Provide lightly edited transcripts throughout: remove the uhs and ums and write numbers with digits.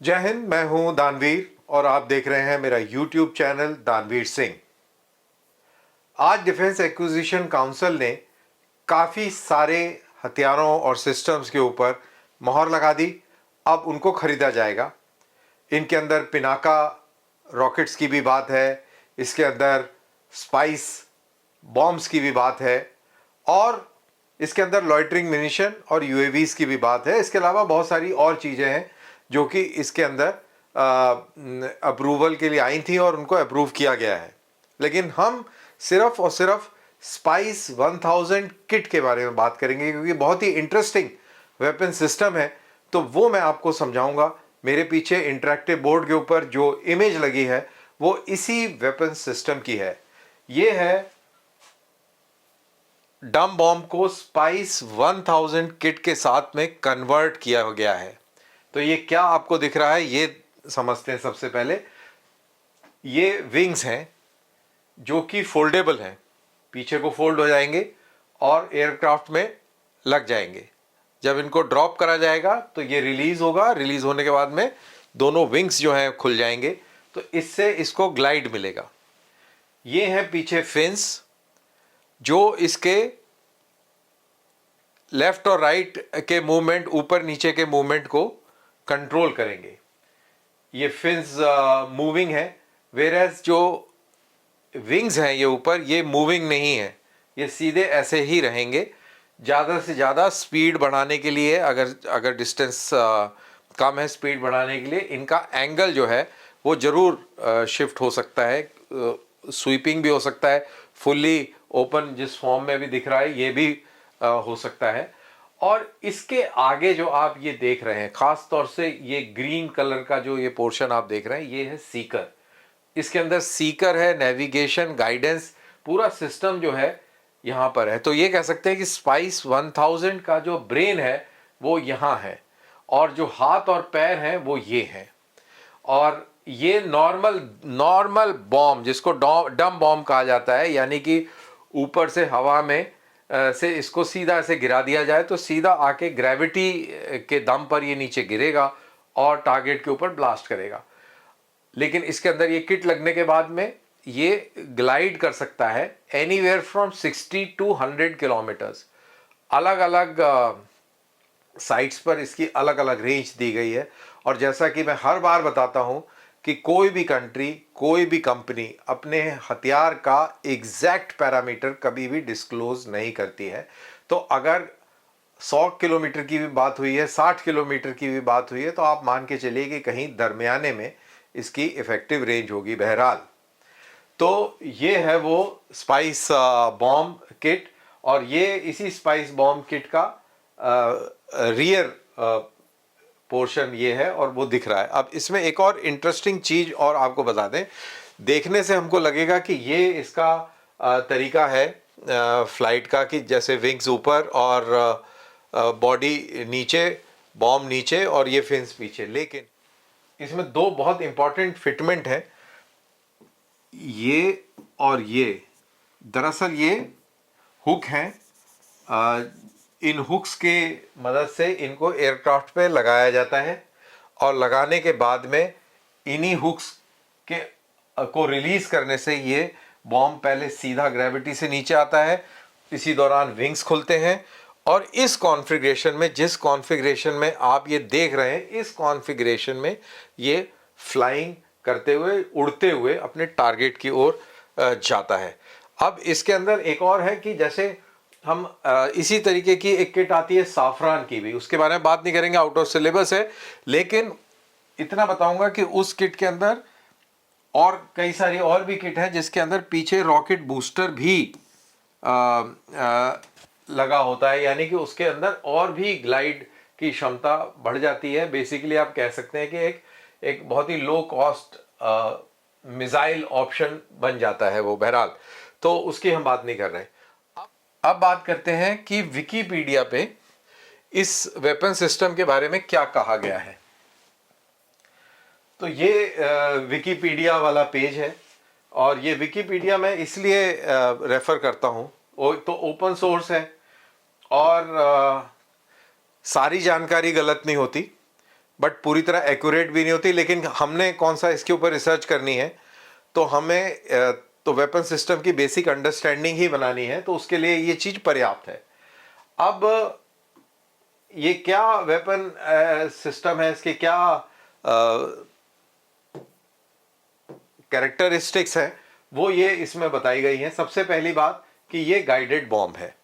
जय हिंद। मैं हूं दानवीर और आप देख रहे हैं मेरा YouTube चैनल दानवीर सिंह। आज डिफेंस एक्विजिशन काउंसिल ने काफ़ी सारे हथियारों और सिस्टम्स के ऊपर मोहर लगा दी। अब उनको खरीदा जाएगा। इनके अंदर पिनाका रॉकेट्स की भी बात है, इसके अंदर स्पाइस बॉम्ब्स की भी बात है और इसके अंदर लॉइटरिंग मिनिशन और यूएवीज की भी बात है। इसके अलावा बहुत सारी और चीज़ें हैं जो कि इसके अंदर अप्रूवल के लिए आई थी और उनको अप्रूव किया गया है। लेकिन हम सिर्फ और सिर्फ स्पाइस 1000 किट के बारे में बात करेंगे क्योंकि बहुत ही इंटरेस्टिंग वेपन सिस्टम है। तो वो मैं आपको समझाऊंगा। मेरे पीछे इंटरेक्टिव बोर्ड के ऊपर जो इमेज लगी है वो इसी वेपन सिस्टम की है। ये है डम बॉम्ब को स्पाइस 1000 किट के साथ में कन्वर्ट किया गया है। तो ये क्या आपको दिख रहा है ये समझते हैं। सबसे पहले ये विंग्स हैं जो कि फोल्डेबल हैं, पीछे को फोल्ड हो जाएंगे और एयरक्राफ्ट में लग जाएंगे। जब इनको ड्रॉप करा जाएगा तो ये रिलीज होगा। रिलीज होने के बाद में दोनों विंग्स जो हैं खुल जाएंगे, तो इससे इसको ग्लाइड मिलेगा। ये हैं पीछे फिन्स जो इसके लेफ्ट और राइट के मूवमेंट, ऊपर नीचे के मूवमेंट को कंट्रोल करेंगे। ये फिन्स मूविंग है, वेरएज जो विंग्स हैं ये ऊपर, ये मूविंग नहीं है, ये सीधे ऐसे ही रहेंगे। ज़्यादा से ज़्यादा स्पीड बढ़ाने के लिए, अगर डिस्टेंस कम है, स्पीड बढ़ाने के लिए इनका एंगल जो है वो ज़रूर शिफ्ट हो सकता है। स्वीपिंग भी हो सकता है, फुल्ली ओपन जिस फॉर्म में भी दिख रहा है ये भी हो सकता है। और इसके आगे जो आप ये देख रहे हैं, ख़ास तौर से ये ग्रीन कलर का जो ये पोर्शन आप देख रहे हैं, ये है सीकर। इसके अंदर सीकर है, नेविगेशन, गाइडेंस, पूरा सिस्टम जो है यहाँ पर है। तो ये कह सकते हैं कि स्पाइस 1000 का जो ब्रेन है वो यहाँ है और जो हाथ और पैर हैं वो ये हैं। और ये नॉर्मल बॉम्ब, जिसको डम बॉम्ब कहा जाता है, यानी कि ऊपर से हवा में से इसको सीधा ऐसे गिरा दिया जाए तो सीधा आके ग्रेविटी के दम पर ये नीचे गिरेगा और टारगेट के ऊपर ब्लास्ट करेगा। लेकिन इसके अंदर ये किट लगने के बाद में ये ग्लाइड कर सकता है एनीवेयर फ्रॉम 60 to 100 किलोमीटर्स। अलग अलग साइट्स पर इसकी अलग अलग रेंज दी गई है। और जैसा कि मैं हर बार बताता हूं कि कोई भी कंट्री, कोई भी कंपनी अपने हथियार का एग्जैक्ट पैरामीटर कभी भी डिस्क्लोज नहीं करती है। तो अगर 100 किलोमीटर की भी बात हुई है, 60 किलोमीटर की भी बात हुई है, तो आप मान के चलिए कि कहीं दरमियाने में इसकी इफेक्टिव रेंज होगी। बहरहाल, तो ये है वो स्पाइस बॉम्ब किट और ये इसी स्पाइस बॉम्ब किट का रियर पोर्शन ये है और वो दिख रहा है। अब इसमें एक और इंटरेस्टिंग चीज और आपको बता दें, देखने से हमको लगेगा कि ये इसका तरीका है फ्लाइट का, कि जैसे विंग्स ऊपर और बॉडी नीचे, बॉम्ब नीचे और ये फिन्स पीछे। लेकिन इसमें दो बहुत इंपॉर्टेंट फिटमेंट है, ये और ये। दरअसल ये हुक हैं। इन हुक्स के मदद से इनको एयरक्राफ्ट पे लगाया जाता है और लगाने के बाद में इन्हीं हुक्स के को रिलीज करने से ये बॉम्ब पहले सीधा ग्रेविटी से नीचे आता है। इसी दौरान विंग्स खुलते हैं और इस कॉन्फ़िगरेशन में, जिस कॉन्फ़िगरेशन में आप ये देख रहे हैं, इस कॉन्फ़िगरेशन में ये फ्लाइंग करते हुए, उड़ते हुए अपने टारगेट की ओर जाता है। अब इसके अंदर एक और है कि जैसे हम इसी तरीके की एक किट आती है साफरान की भी, उसके बारे में बात नहीं करेंगे, आउट ऑफ सिलेबस है। लेकिन इतना बताऊंगा कि उस किट के अंदर और कई सारी और भी किट है जिसके अंदर पीछे रॉकेट बूस्टर भी लगा होता है, यानी कि उसके अंदर और भी ग्लाइड की क्षमता बढ़ जाती है। बेसिकली आप कह सकते हैं कि एक बहुत ही लो कॉस्ट मिसाइल ऑप्शन बन जाता है वो। बहरहाल, तो उसकी हम बात नहीं कर रहे। अब बात करते हैं कि विकिपीडिया पे इस वेपन सिस्टम के बारे में क्या कहा गया है। तो ये विकिपीडिया वाला पेज है और ये विकिपीडिया मैं इसलिए रेफर करता हूँ, तो ओपन सोर्स है और सारी जानकारी गलत नहीं होती। बट पूरी तरह एक्यूरेट भी नहीं होती। लेकिन हमने कौन सा इसके ऊपर रिसर्च करनी है, तो हमें तो वेपन सिस्टम की बेसिक अंडरस्टैंडिंग ही बनानी है, तो उसके लिए ये चीज़ पर्याप्त है। अब ये क्या वेपन सिस्टम है, इसके क्या कैरेक्टरिस्टिक्स हैं, वो ये इसमें बताई गई हैं। सबसे पहली बात कि ये गाइडेड बॉम्ब है,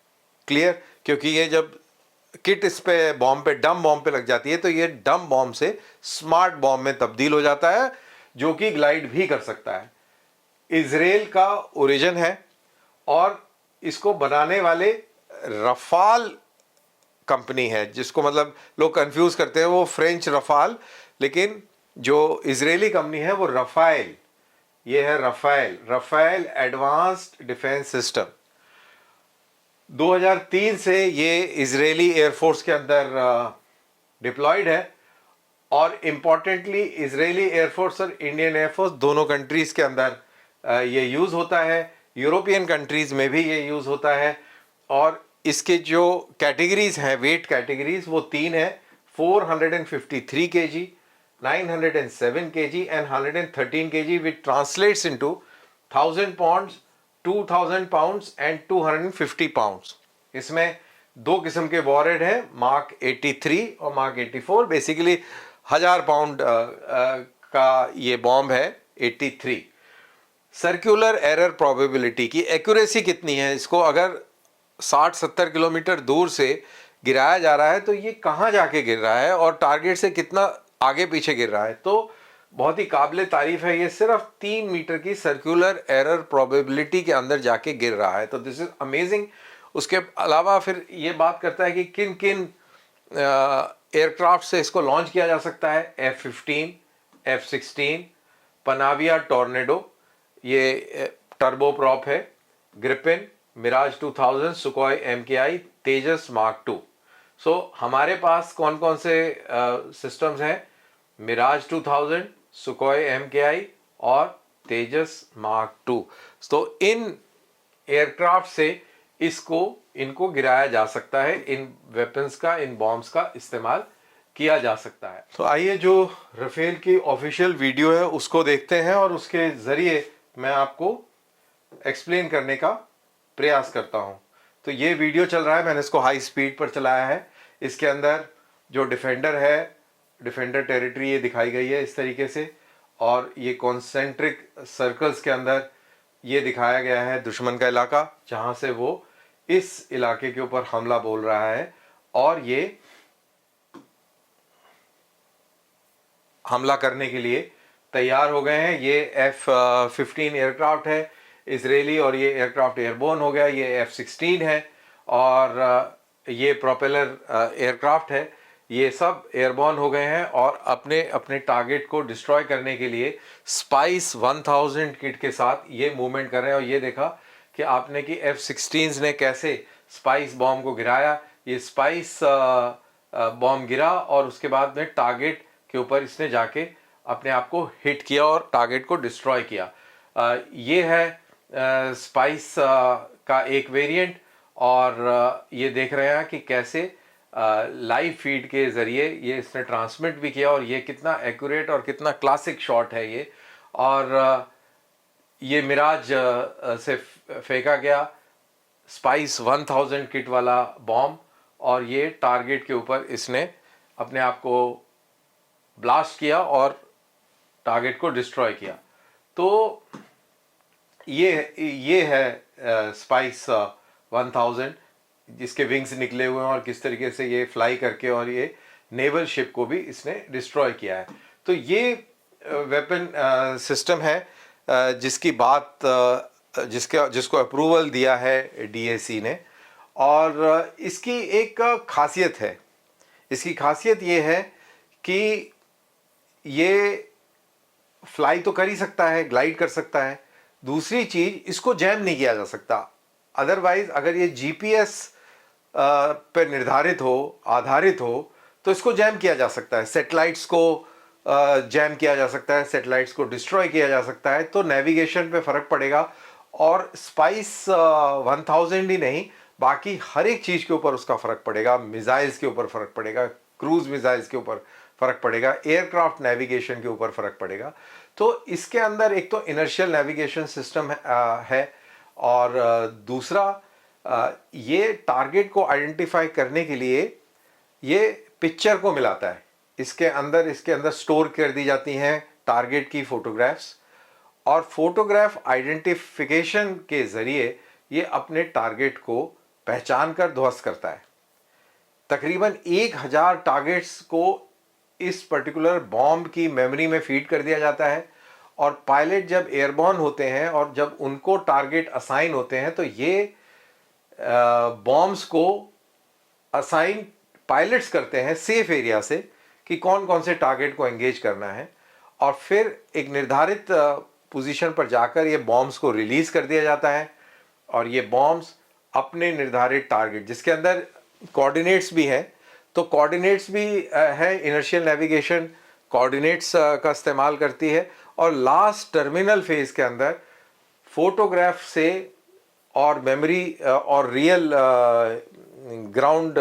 क्लियर, क्योंकि ये जब किट इस पे बॉम्ब पे, डम बॉम्ब पे लग जाती है, तो ये डम बॉम्ब से स्मार्ट बॉम्ब में तब्दील हो जाता है, जो कि ग्लाइड भी कर सकता है। इजराइल का ओरिजिन है और इसको बनाने वाले रफाल कंपनी है, जिसको मतलब लोग कंफ्यूज करते हैं, वो फ्रेंच रफाल, लेकिन जो इजरायली कंपनी है वो रफाइल, ये है Rafale, Rafale advanced defence system. 2003 से ये इजरायली एयरफोर्स के अंदर डिप्लॉयड है, और इम्पॉर्टेंटली इजरायली एयरफोर्स और इंडियन एयरफोर्स दोनों कंट्रीज के अंदर ये यूज़ होता है, यूरोपियन कंट्रीज में भी ये यूज़ होता है। और इसके जो कैटेगरीज हैं, वेट कैटेगरीज, वो तीन है: 453 kg, 907 kg and 113 kg, which translates into 1000 pounds, 2000 pounds and 250 pounds. इसमें दो किस्म के वॉरहेड हैं, मार्क 83 और मार्क 84। बेसिकली 1000 पाउंड का ये बॉम्ब है 83। सर्कुलर एरर प्रोबेबिलिटी की एक्यूरेसी कितनी है, इसको अगर 60-70 किलोमीटर दूर से गिराया जा रहा है तो ये कहाँ जाके गिर रहा है और टारगेट से कितना आगे पीछे गिर रहा है, तो बहुत ही काबिल तारीफ है। ये सिर्फ 3 मीटर की सर्कुलर एरर प्रोबेबिलिटी के अंदर जाके गिर रहा है, तो दिस इज अमेजिंग। उसके अलावा फिर ये बात करता है कि किन किन एयरक्राफ्ट से इसको लॉन्च किया जा सकता है: F-15, F-16, पनाविया टॉर्नेडो, ये टर्बो प्रॉप है, ग्रिपिन, मिराज 2000, सुकोई MKI, तेजस मार्क 2। सो हमारे पास कौन कौन से सिस्टम्स हैं: मिराज 2000, सुकोई MKI और तेजस मार्क 2। तो इन एयरक्राफ्ट से इनको गिराया जा सकता है, इन वेपन्स का, इन बॉम्ब्स का इस्तेमाल किया जा सकता है। तो आइए जो राफेल की ऑफिशियल वीडियो है उसको देखते हैं और उसके ज़रिए मैं आपको एक्सप्लेन करने का प्रयास करता हूं। तो ये वीडियो चल रहा है, मैंने इसको हाई स्पीड पर चलाया है। इसके अंदर जो डिफेंडर है, डिफेंडर टेरिटरी ये दिखाई गई है इस तरीके से, और ये कॉन्सेंट्रिक सर्कल्स के अंदर ये दिखाया गया है दुश्मन का इलाका, जहां से वो इस इलाके के ऊपर हमला बोल रहा है, और ये हमला करने के लिए तैयार हो गए हैं। ये F-15 एयरक्राफ्ट है इजरायली, और ये एयरक्राफ्ट एयरबोर्न हो गया। ये F-16 है, और ये प्रोपेलर एयरक्राफ्ट है। ये सब एयरबोर्न हो गए हैं और अपने अपने टारगेट को डिस्ट्रॉय करने के लिए स्पाइस 1000 किट के साथ ये मूवमेंट कर रहे हैं। और ये देखा कि आपने कि F-16 ने कैसे स्पाइस बॉम्ब को गिराया। ये स्पाइस बॉम्ब गिरा और उसके बाद में टारगेट के ऊपर इसने जाके अपने आप को हिट किया और टारगेट को डिस्ट्रॉय किया। ये है स्पाइस का एक वेरिएंट, और ये देख रहे हैं कि कैसे लाइव फीड के ज़रिए ये इसने ट्रांसमिट भी किया, और ये कितना एक्यूरेट और कितना क्लासिक शॉट है ये। और ये मिराज से फेंका गया स्पाइस 1000 किट वाला बॉम्ब, और ये टारगेट के ऊपर इसने अपने आप को ब्लास्ट किया और टारगेट को डिस्ट्रॉय किया। तो ये है स्पाइस 1000, जिसके विंग्स निकले हुए हैं, और किस तरीके से ये फ्लाई करके और ये नेवल शिप को भी इसने डिस्ट्रॉय किया है। तो ये वेपन सिस्टम है जिसकी बात जिसको अप्रूवल दिया है DAC ने। और इसकी एक खासियत है, इसकी खासियत ये है कि ये फ्लाई तो कर ही सकता है, ग्लाइड कर सकता है। दूसरी चीज, इसको जैम नहीं किया जा सकता। अदरवाइज अगर ये GPS पर निर्धारित हो, आधारित हो, तो इसको जैम किया जा सकता है। सैटेलाइट्स को जैम किया जा सकता है, सैटेलाइट्स को डिस्ट्रॉय किया जा सकता है, तो नेविगेशन पे फर्क पड़ेगा। और स्पाइस 1000 ही नहीं, बाकी हर एक चीज के ऊपर उसका फर्क पड़ेगा। मिसाइल्स के ऊपर फर्क पड़ेगा, क्रूज मिसाइल्स के ऊपर फ़र्क पड़ेगा, एयरक्राफ्ट नेविगेशन के ऊपर फ़र्क पड़ेगा। तो इसके अंदर एक तो इनर्शियल नेविगेशन सिस्टम है और दूसरा ये टारगेट को आइडेंटिफाई करने के लिए ये पिक्चर को मिलाता है। इसके अंदर स्टोर कर दी जाती हैं टारगेट की फ़ोटोग्राफ्स और फोटोग्राफ आइडेंटिफिकेशन के ज़रिए ये अपने टारगेट को पहचान कर ध्वस्त करता है। तकरीबन 1000 टारगेट्स को इस पर्टिकुलर बॉम्ब की मेमोरी में फीड कर दिया जाता है और पायलट जब एयरबॉर्न होते हैं और जब उनको टारगेट असाइन होते हैं तो ये बॉम्ब्स को असाइन पायलट्स करते हैं सेफ एरिया से कि कौन कौन से टारगेट को एंगेज करना है और फिर एक निर्धारित पोजीशन पर जाकर ये बॉम्ब्स को रिलीज कर दिया जाता है और ये बॉम्ब्स अपने निर्धारित टारगेट जिसके अंदर कोऑर्डिनेट्स भी हैं, तो कोऑर्डिनेट्स भी है, इनर्शियल नेविगेशन कोऑर्डिनेट्स का इस्तेमाल करती है और लास्ट टर्मिनल फेज के अंदर फोटोग्राफ से और मेमोरी और रियल ग्राउंड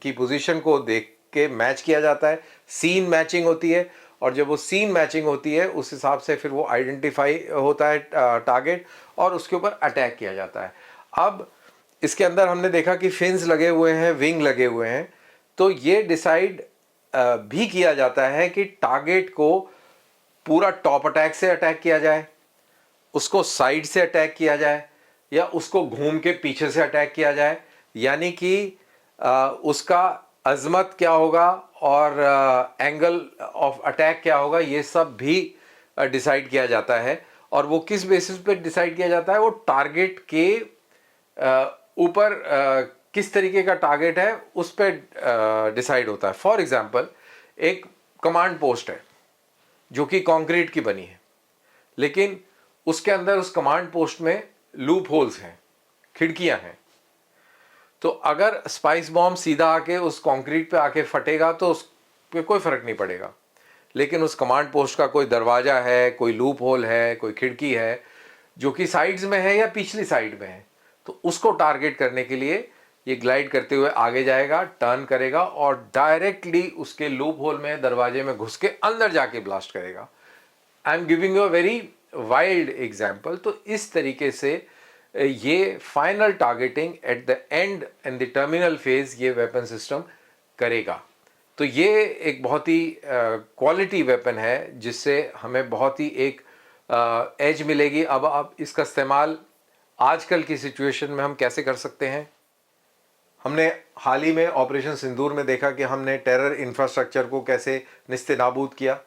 की पोजीशन को देख के मैच किया जाता है, सीन मैचिंग होती है और जब वो सीन मैचिंग होती है उस हिसाब से फिर वो आइडेंटिफाई होता है टारगेट और उसके ऊपर अटैक किया जाता है। अब इसके अंदर हमने देखा कि फिन्स लगे हुए हैं, विंग लगे हुए हैं, तो ये डिसाइड भी किया जाता है कि टारगेट को पूरा टॉप अटैक से अटैक किया जाए, उसको साइड से अटैक किया जाए या उसको घूम के पीछे से अटैक किया जाए, यानी कि उसका अजमत क्या होगा और एंगल ऑफ अटैक क्या होगा, ये सब भी डिसाइड किया जाता है। और वो किस बेसिस पे डिसाइड किया जाता है, वो टारगेट के ऊपर किस तरीके का टारगेट है उस पर डिसाइड होता है। फॉर एग्जांपल एक कमांड पोस्ट है जो कि कंक्रीट की बनी है, लेकिन उसके अंदर उस कमांड पोस्ट में लूप होल्स हैं, खिड़कियां हैं, तो अगर स्पाइस बॉम्ब सीधा आके उस कंक्रीट पे आके फटेगा तो उस पे कोई फर्क नहीं पड़ेगा, लेकिन उस कमांड पोस्ट का कोई दरवाजा है, कोई लूप होल है, कोई खिड़की है जो कि साइड्स में है या पिछली साइड में है, तो उसको टारगेट करने के लिए ये ग्लाइड करते हुए आगे जाएगा, टर्न करेगा और डायरेक्टली उसके लूप होल में, दरवाजे में घुस के अंदर जाके ब्लास्ट करेगा। I am giving you a very wild example. तो इस तरीके से ये final targeting at the and in the terminal phase ये वेपन सिस्टम करेगा। तो ये एक बहुत ही क्वालिटी वेपन है जिससे हमें बहुत ही एक एज मिलेगी। अब आप इसका इस्तेमाल आजकल की सिचुएशन में हम कैसे कर सकते हैं, हमने हाल ही में ऑपरेशन सिंदूर में देखा कि हमने टेरर इंफ्रास्ट्रक्चर को कैसे निस्ते-नाबूद किया।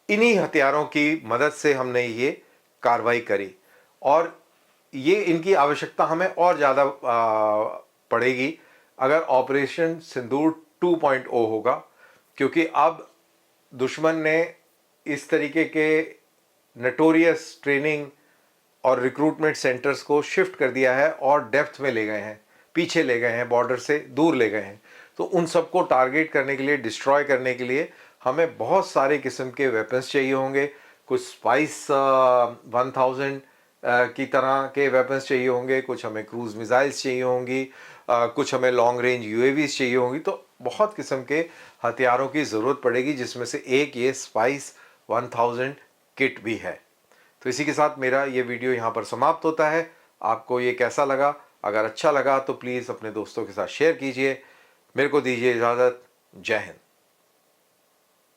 इन्हीं हथियारों की मदद से हमने ये कार्रवाई करी और ये इनकी आवश्यकता हमें और ज़्यादा पड़ेगी अगर ऑपरेशन सिंदूर 2.0 होगा, क्योंकि अब दुश्मन ने इस तरीके के नटोरियस ट्रेनिंग और रिक्रूटमेंट सेंटर्स को शिफ्ट कर दिया है और डेप्थ में ले गए हैं, पीछे ले गए हैं, बॉर्डर से दूर ले गए हैं। तो उन सबको टारगेट करने के लिए, डिस्ट्रॉय करने के लिए हमें बहुत सारे किस्म के वेपन्स चाहिए होंगे। कुछ स्पाइस 1000 की तरह के वेपन्स चाहिए होंगे, कुछ हमें क्रूज मिसाइल्स चाहिए होंगी, कुछ हमें लॉन्ग रेंज यूएवीज चाहिए होंगी। तो बहुत किस्म के हथियारों की ज़रूरत पड़ेगी, जिसमें से एक ये स्पाइस 1000 किट भी है। तो इसी के साथ मेरा ये वीडियो यहाँ पर समाप्त होता है। आपको ये कैसा लगा? अगर अच्छा लगा तो प्लीज़ अपने दोस्तों के साथ शेयर कीजिए। मेरे को दीजिए इजाज़त। जय हिंद।